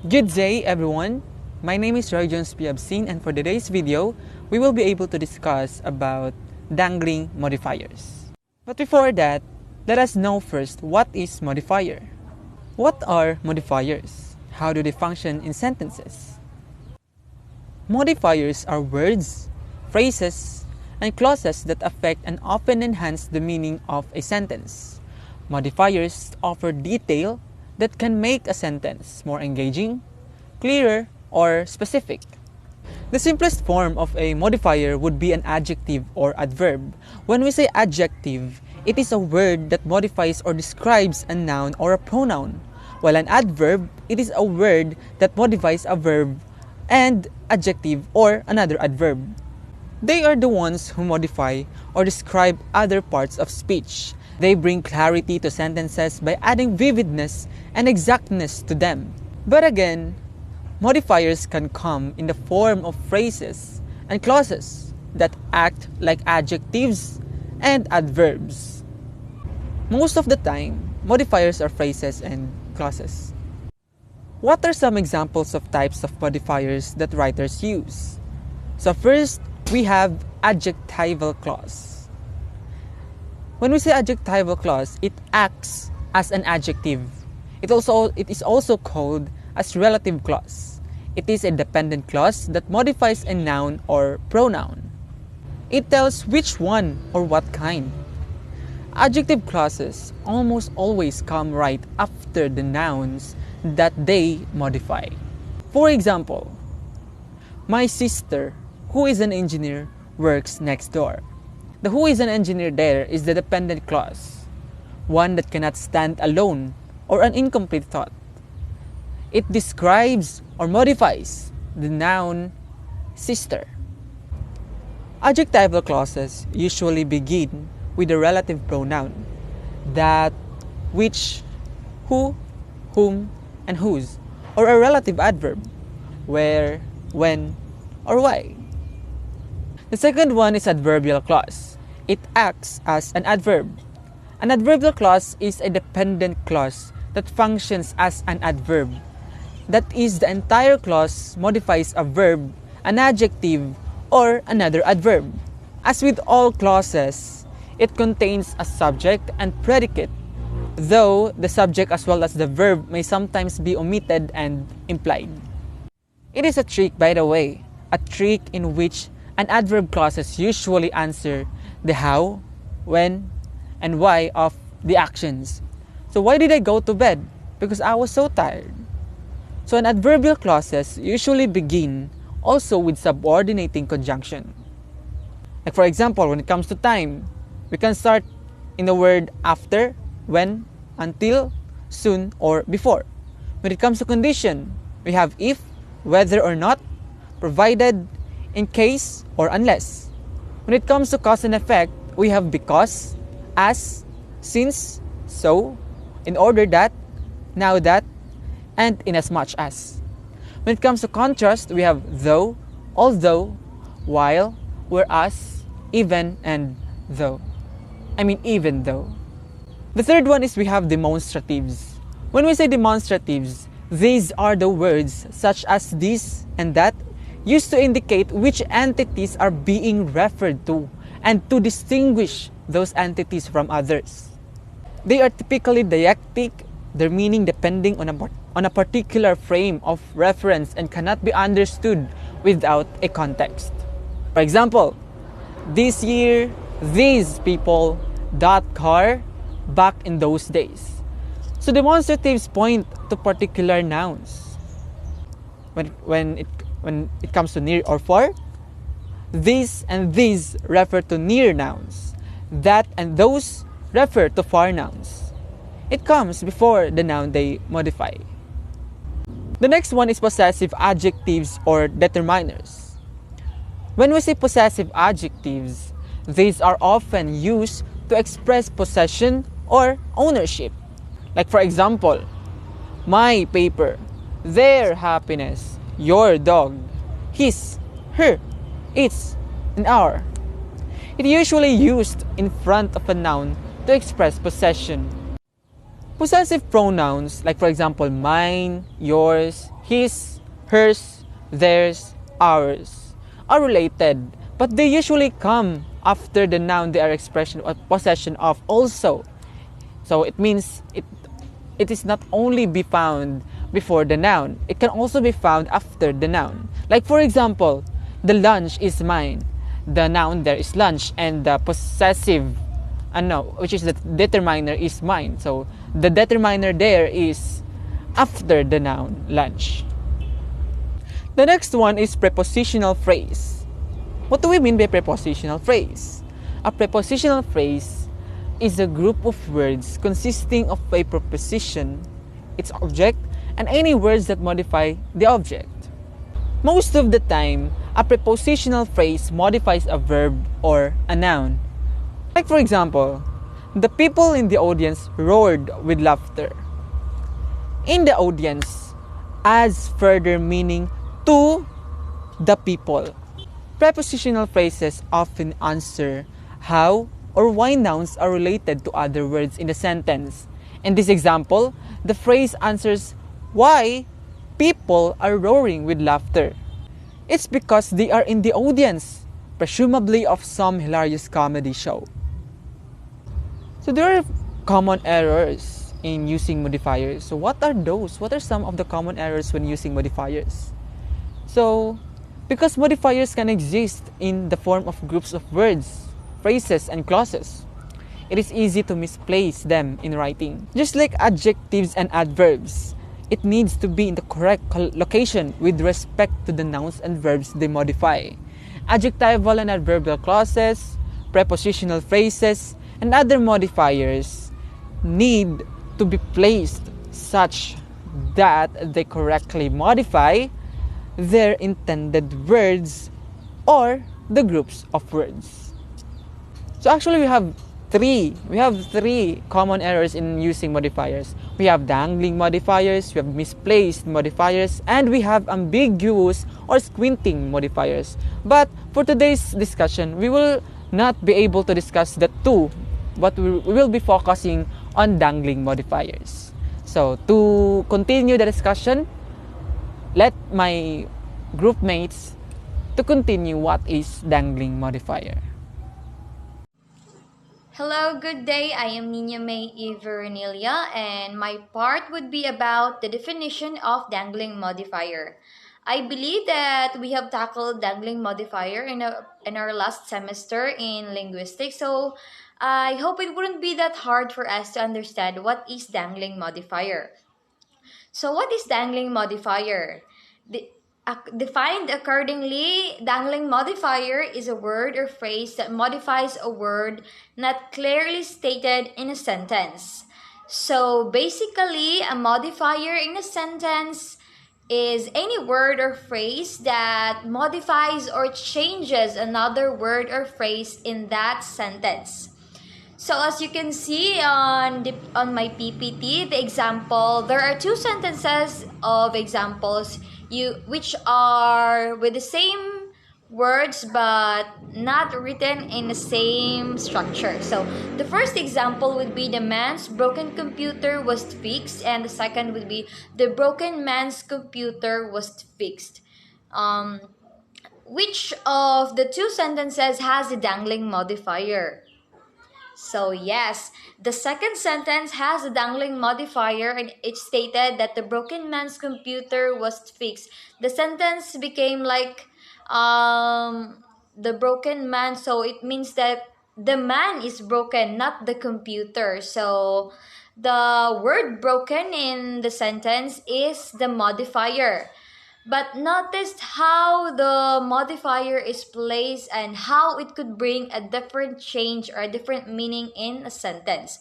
Good day everyone, my name is Jhones Absin and for today's video, we will be able to discuss about dangling modifiers. But before that, let us know first what is modifier. What are modifiers? How do they function in sentences? Modifiers are words, phrases, and clauses that affect and often enhance the meaning of a sentence. Modifiers offer detail that can make a sentence more engaging, clearer, or specific. The simplest form of a modifier would be an adjective or adverb. When we say adjective, it is a word that modifies or describes a noun or a pronoun, while an adverb, it is a word that modifies a verb and adjective or another adverb. They are the ones who modify or describe other parts of speech. They bring clarity to sentences by adding vividness and exactness to them. But again, modifiers can come in the form of phrases and clauses that act like adjectives and adverbs. Most of the time, modifiers are phrases and clauses. What are some examples of types of modifiers that writers use? So first, we have adjectival clause. When we say adjectival clause, it acts as an adjective. It is also called as relative clause. It is a dependent clause that modifies a noun or pronoun. It tells which one or what kind. Adjective clauses almost always come right after the nouns that they modify. For example, my sister, who is an engineer, works next door. The who is an engineer there is the dependent clause, one that cannot stand alone or an incomplete thought. It describes or modifies the noun sister. Adjectival clauses usually begin with a relative pronoun, that, which, who, whom, and whose, or a relative adverb, where, when, or why. The second one is adverbial clause. It acts as an adverb. An adverbial clause is a dependent clause that functions as an adverb. That is, the entire clause modifies a verb, an adjective, or another adverb. As with all clauses, it contains a subject and predicate, though the subject as well as the verb may sometimes be omitted and implied. It is a trick, by the way, a trick in which an adverb clauses usually answer the how, when, and why of the actions. So why did I go to bed? Because I was so tired. So an adverbial clauses usually begin also with subordinating conjunction. Like for example, when it comes to time, we can start in the word after, when, until, soon, or before. When it comes to condition, we have if, whether or not, provided, in case, or unless. When it comes to cause and effect, we have because, as, since, so, in order that, now that, and inasmuch as. When it comes to contrast, we have though, although, while, whereas, even, and though. Even though. The third one is we have demonstratives. When we say demonstratives, these are the words such as this and that used to indicate which entities are being referred to and to distinguish those entities from others. They are typically deictic, their meaning depending on a particular frame of reference and cannot be understood without a context. For example, this year, these people, that car, back in those days. So demonstratives point to particular nouns. When it comes to near or far, this and these refer to near nouns. That and those refer to far nouns. It comes before the noun they modify. The next one is possessive adjectives or determiners. When we say possessive adjectives, these are often used to express possession or ownership. Like for example, my paper, their happiness, your dog, his, her, its, and our. It is usually used in front of a noun to express possession. Possessive pronouns, like for example, mine, yours, his, hers, theirs, ours, are related, but they usually come after the noun they are expression or possession of also. So it means it is not only be found before the noun, it can also be found after the noun. Like for example, the lunch is mine. The noun there is lunch, and the possessive which is the determiner, is mine. So the determiner there is after the noun lunch. The next one is prepositional phrase. What do we mean by prepositional phrase? A prepositional phrase is a group of words consisting of a preposition, its object, and any words that modify the object. Most of the time, a prepositional phrase modifies a verb or a noun. Like for example, the people in the audience roared with laughter. In the audience adds further meaning to the people. Prepositional phrases often answer how or why nouns are related to other words in the sentence. In this example, the phrase answers why people are roaring with laughter. It's because they are in the audience, presumably of some hilarious comedy show. So there are common errors in using modifiers. So what are those? What are some of the common errors when using modifiers? So, because modifiers can exist in the form of groups of words, phrases, and clauses, it is easy to misplace them in writing. Just like adjectives and adverbs, it needs to be in the correct location with respect to the nouns and verbs they modify. Adjectival and adverbial clauses, prepositional phrases, and other modifiers need to be placed such that they correctly modify their intended words or the groups of words. So actually we have three common errors in using modifiers. We have dangling modifiers, we have misplaced modifiers, and we have ambiguous or squinting modifiers. But for today's discussion, we will not be able to discuss the two, but we will be focusing on dangling modifiers. So to continue the discussion, let my group mates to continue what is dangling modifier. Hello, good day. I am Mae Veronilla, and my part would be about the definition of dangling modifier. I believe that we have tackled dangling modifier in our last semester in linguistics, so I hope it wouldn't be that hard for us to understand what is dangling modifier. So what is dangling modifier? Defined accordingly, dangling modifier is a word or phrase that modifies a word not clearly stated in a sentence. So basically, a modifier in a sentence is any word or phrase that modifies or changes another word or phrase in that sentence. So as you can see on my PPT, the example, there are two sentences of examples which are with the same words but not written in the same structure. So the first example would be the man's broken computer was fixed, and the second would be the broken man's computer was fixed. Which of the two sentences has the dangling modifier? So yes, the second sentence has a dangling modifier, and it stated that the broken man's computer was fixed. The sentence became like the broken man, so it means that the man is broken, not the computer. So the word broken in the sentence is the modifier. But notice how the modifier is placed and how it could bring a different change or a different meaning in a sentence.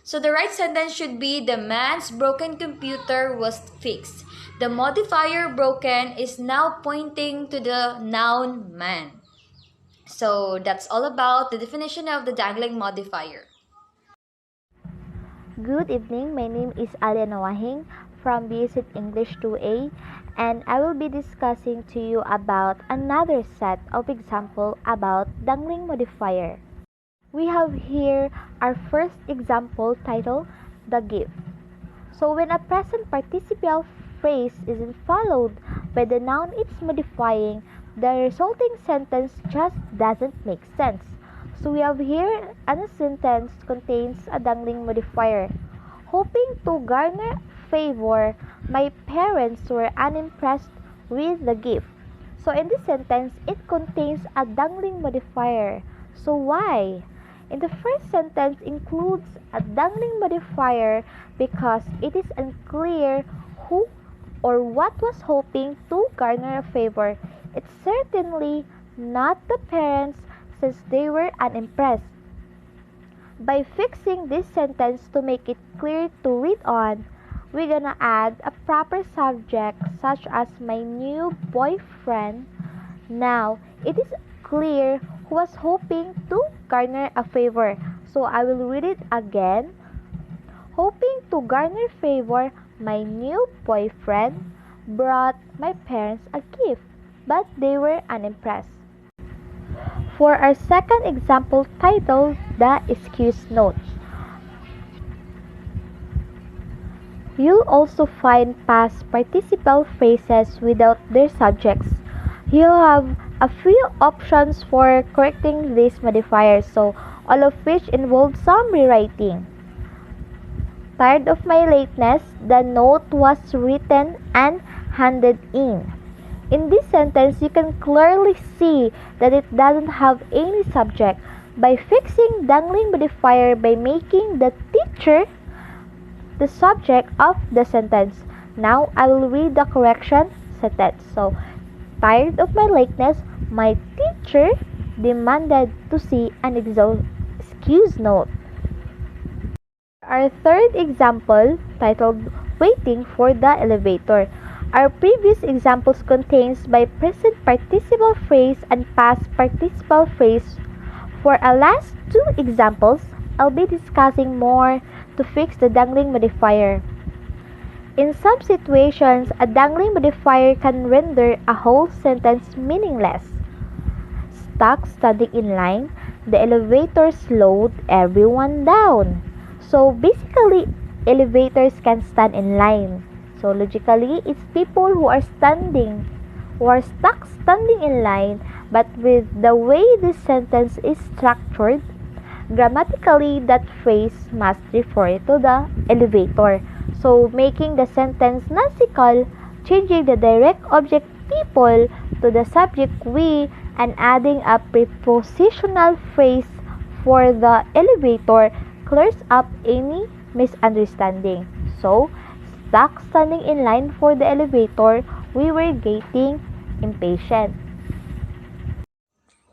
So the right sentence should be the man's broken computer was fixed. The modifier broken is now pointing to the noun man. So that's all about the definition of the dangling modifier. Good evening, my name is Alleana from BSc English 2A, and I will be discussing to you about another set of example about dangling modifier. We have here our first example titled The Gift. So when a present participial phrase isn't followed by the noun it's modifying, the resulting sentence just doesn't make sense. So we have here a sentence contains a dangling modifier. Hoping to garner favor, my parents were unimpressed with the gift. So in this sentence, it contains a dangling modifier. So why? In the first sentence includes a dangling modifier because it is unclear who or what was hoping to garner a favor. It's certainly not the parents since they were unimpressed. By fixing this sentence to make it clear to read on, we're gonna add a proper subject such as my new boyfriend. Now, it is clear who was hoping to garner a favor. So I will read it again. Hoping to garner favor, my new boyfriend brought my parents a gift, but they were unimpressed. For our second example titled The Excuse Note, you'll also find past participial phrases without their subjects. You'll have a few options for correcting these modifiers, so all of which involve some rewriting. Tired of my lateness, the note was written and handed in. In this sentence, you can clearly see that it doesn't have any subject. By fixing dangling modifier by making the teacher the subject of the sentence. Now I will read the correction sentence. So, tired of my lateness, my teacher demanded to see an excuse note. Our third example, titled Waiting for the Elevator. Our previous examples contains by present participle phrase and past participle phrase. For our last two examples, I'll be discussing more to fix the dangling modifier. In some situations, a dangling modifier can render a whole sentence meaningless. Stuck standing in line, the elevator slowed everyone down. So basically, elevators can stand in line. So logically, it's people who are stuck standing in line, but with the way this sentence is structured, grammatically that phrase must refer to the elevator. So making the sentence nonsensical, changing the direct object people to the subject we, and adding a prepositional phrase for the elevator clears up any misunderstanding. So, stuck standing in line for the elevator, we were getting impatient.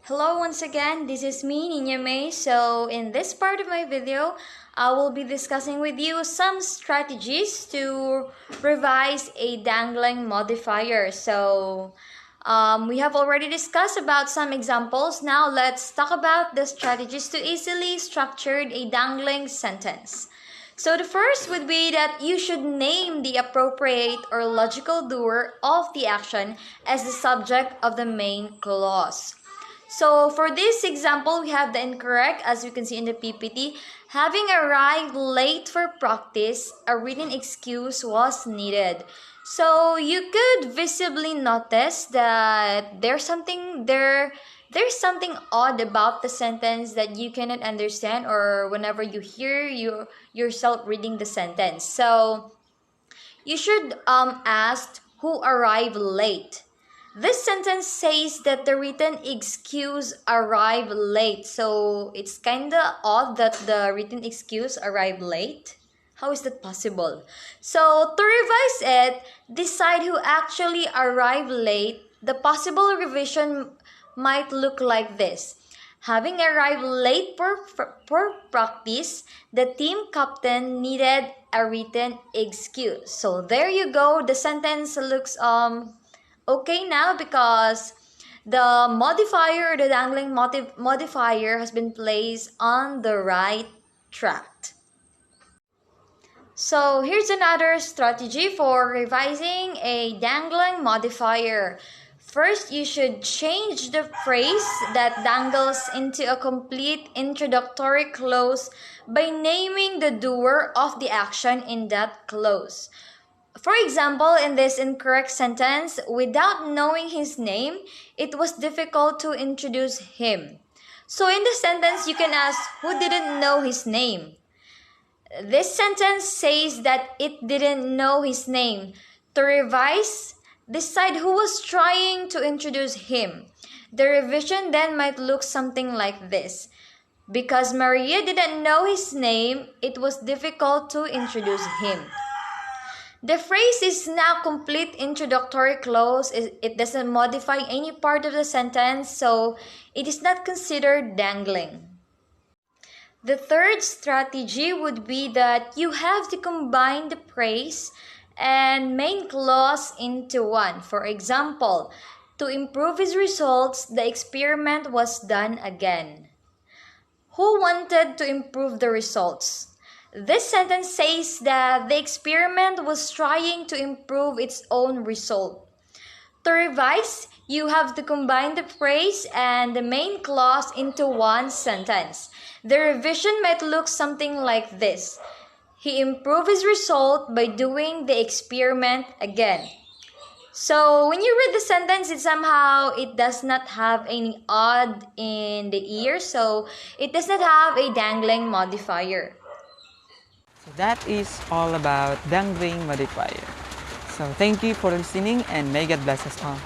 Hello once again, this is me, Nina May. So in this part of my video, I will be discussing with you some strategies to revise a dangling modifier. So we have already discussed about some examples. Now let's talk about the strategies to easily structure a dangling sentence. So the first would be that you should name the appropriate or logical doer of the action as the subject of the main clause. So for this example, we have the incorrect, as you can see in the PPT. Having arrived late for practice, a written excuse was needed. So you could visibly notice that there's something odd about the sentence that you cannot understand, or whenever you hear yourself reading the sentence. So you should ask who arrived late. This sentence says that the written excuse arrived late. So it's kinda odd that the written excuse arrived late. How is that possible? So to revise it, decide who actually arrived late. The possible revision might look like this. Having arrived late for practice, the team captain needed a written excuse. So there you go. The sentence looks okay now because the modifier, the dangling modifier has been placed on the right track. So here's another strategy for revising a dangling modifier. First, you should change the phrase that dangles into a complete introductory clause by naming the doer of the action in that clause. For example, in this incorrect sentence, without knowing his name, it was difficult to introduce him. So in the sentence, you can ask, who didn't know his name? This sentence says that it didn't know his name. To revise, decide who was trying to introduce him. The revision then might look something like this. Because Maria didn't know his name, it was difficult to introduce him. The phrase is now complete introductory clause. It doesn't modify any part of the sentence, so it is not considered dangling. The third strategy would be that you have to combine the praise and main clause into one. For example, to improve his results, the experiment was done again. Who wanted to improve the results? This sentence says that the experiment was trying to improve its own result. To revise, you have to combine the phrase and the main clause into one sentence. The revision might look something like this. He improved his result by doing the experiment again. So when you read the sentence, it does not have any odd in the ear, so it does not have a dangling modifier. So that is all about dangling modifier. So thank you for listening and may God bless us all.